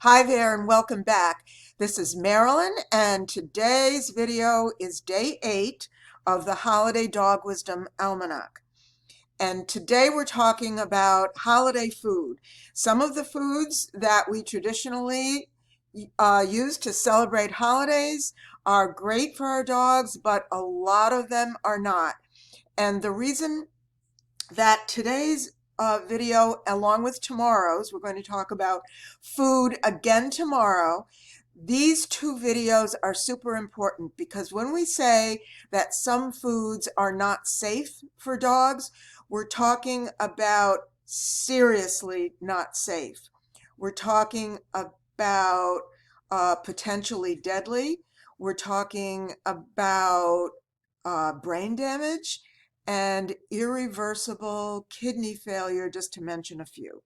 Hi there and welcome back. This is Marilyn and today's video is day 8 of the Holiday Dog Wisdom Almanac. And today we're talking about holiday food. Some of the foods that we traditionally use to celebrate holidays are great for our dogs, but a lot of them are not. And the reason that today's video, along with tomorrow's, we're going to talk about food again tomorrow. These two videos are super important because when we say that some foods are not safe for dogs, we're talking about seriously not safe. We're talking about potentially deadly. We're talking about brain damage and irreversible kidney failure, just to mention a few.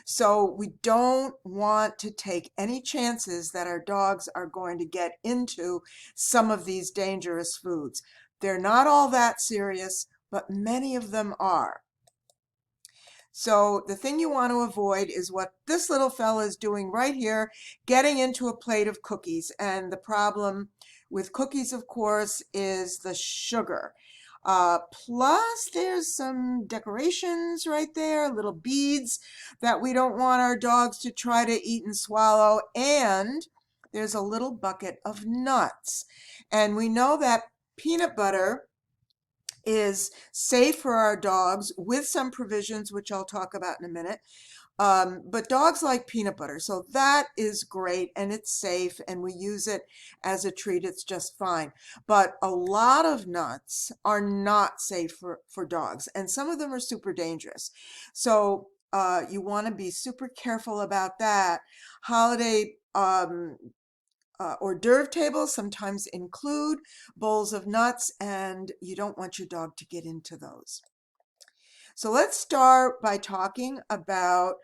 So we don't want to take any chances that our dogs are going to get into some of these dangerous foods. They're not all that serious, but many of them are. So the thing you want to avoid is what this little fella is doing right here, getting into a plate of cookies. And the problem with cookies, of course, is the sugar. Plus, there's some decorations right there, little beads that we don't want our dogs to try to eat and swallow. And there's a little bucket of nuts. And we know that peanut butter is safe for our dogs with some provisions, which I'll talk about in a minute. But dogs like peanut butter, so that is great and it's safe and we use it as a treat. It's just fine. But a lot of nuts are not safe for dogs, and some of them are super dangerous. So you want to be super careful about that. Holiday hors d'oeuvre tables sometimes include bowls of nuts, and you don't want your dog to get into those. So let's start by talking about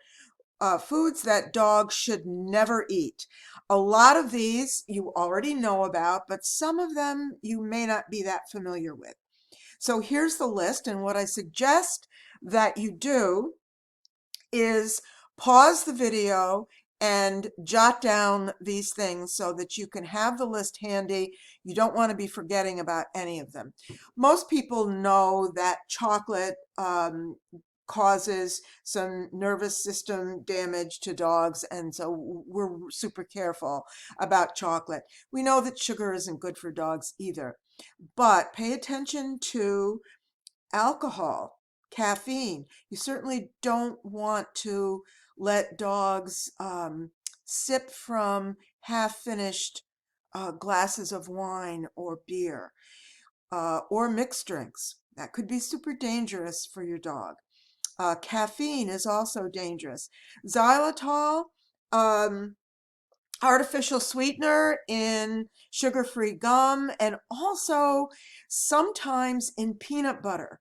foods that dogs should never eat. A lot of these you already know about, but some of them you may not be that familiar with. So here's the list, and what I suggest that you do is pause the video and jot down these things so that you can have the list handy. You don't want to be forgetting about any of them. Most people know that chocolate causes some nervous system damage to dogs, and so we're super careful about chocolate. We know that sugar isn't good for dogs either, but pay attention to alcohol, caffeine. You certainly don't want to let dogs sip from half-finished glasses of wine or beer or mixed drinks. That could be super dangerous for your dog. Caffeine is also dangerous. Xylitol, artificial sweetener in sugar-free gum, and also sometimes in peanut butter.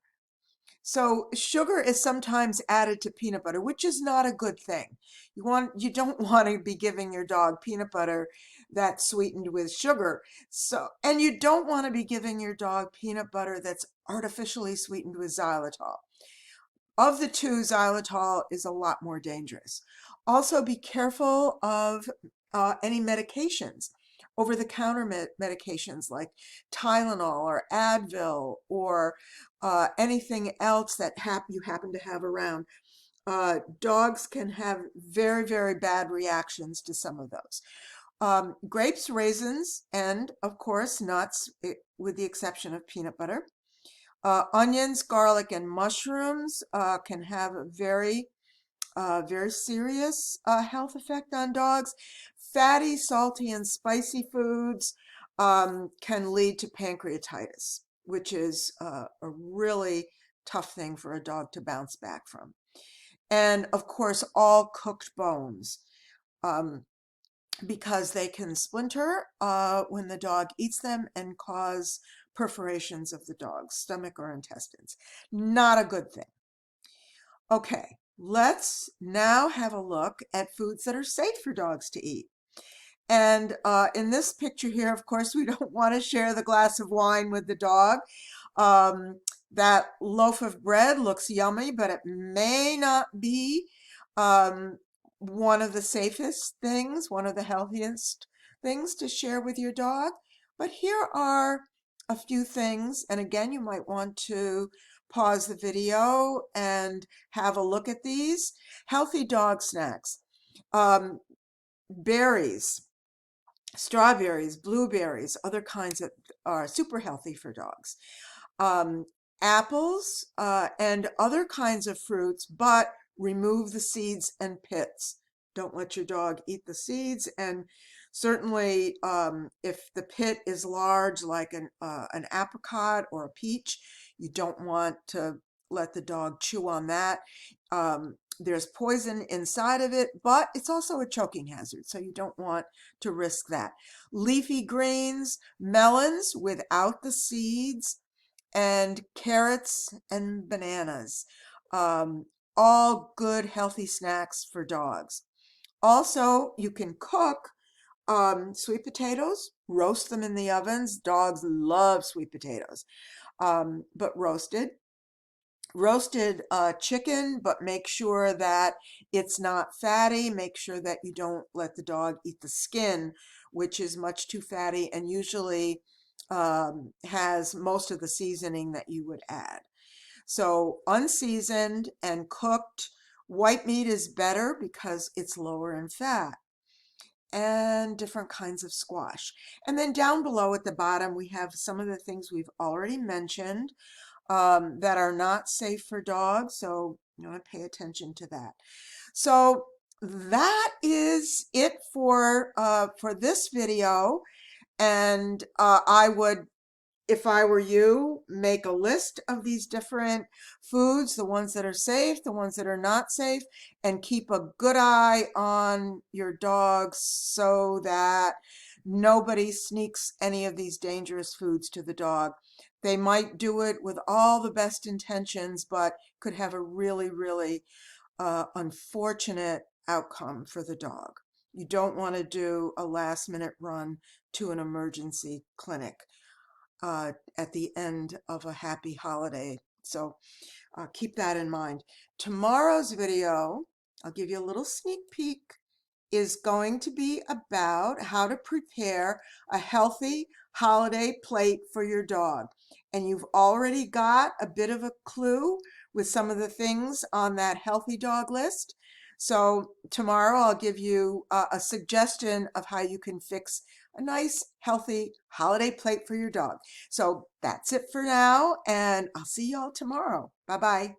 So sugar is sometimes added to peanut butter, which is not a good thing. You don't want to be giving your dog peanut butter that's sweetened with sugar. And you don't want to be giving your dog peanut butter that's artificially sweetened with xylitol. Of the two, xylitol is a lot more dangerous. Also, be careful of any medications, over-the-counter medications like Tylenol or Advil or anything else that you happen to have around. Dogs can have very, very bad reactions to some of those. Grapes, raisins, and of course nuts, with the exception of peanut butter. Onions, garlic, and mushrooms can have a very serious health effect on dogs. Fatty, salty, and spicy foods can lead to pancreatitis, which is a really tough thing for a dog to bounce back from. And of course, all cooked bones, because they can splinter when the dog eats them and cause perforations of the dog's stomach or intestines. Not a good thing. Okay, let's now have a look at foods that are safe for dogs to eat. And in this picture here, of course, we don't want to share the glass of wine with the dog. That loaf of bread looks yummy, but it may not be one of the safest things, one of the healthiest things to share with your dog. But here are a few things, and again, you might want to pause the video and have a look at these. Healthy dog snacks. Berries, strawberries, blueberries, other kinds that are super healthy for dogs. Um, Apples and other kinds of fruits, but remove the seeds and pits. Don't let your dog eat the seeds, and certainly if the pit is large, like an apricot or a peach, you don't want to let the dog chew on that. There's poison inside of it, but it's also a choking hazard, so you don't want to risk that. Leafy greens, melons without the seeds, and carrots and bananas. All good healthy snacks for dogs. Also, you can cook sweet potatoes, roast them in the ovens. Dogs love sweet potatoes, but roasted. Roasted chicken, but make sure that it's not fatty. Make sure that you don't let the dog eat the skin, which is much too fatty and usually has most of the seasoning that you would add. So unseasoned and cooked white meat is better because it's lower in fat. And different kinds of squash. And then down below at the bottom, we have some of the things we've already mentioned that are not safe for dogs. So you want to pay attention to that. So that is it for this video. And I would, if I were you, make a list of these different foods, the ones that are safe, the ones that are not safe, and keep a good eye on your dogs so that nobody sneaks any of these dangerous foods to the dog. They might do it with all the best intentions, but could have a really, really unfortunate outcome for the dog. You don't want to do a last minute run to an emergency clinic at the end of a happy holiday. So keep that in mind. Tomorrow's video, I'll give you a little sneak peek, is going to be about how to prepare a healthy holiday plate for your dog. And you've already got a bit of a clue with some of the things on that healthy dog list. So tomorrow I'll give you a suggestion of how you can fix a nice, healthy holiday plate for your dog. So that's it for now, and I'll see y'all tomorrow. Bye-bye.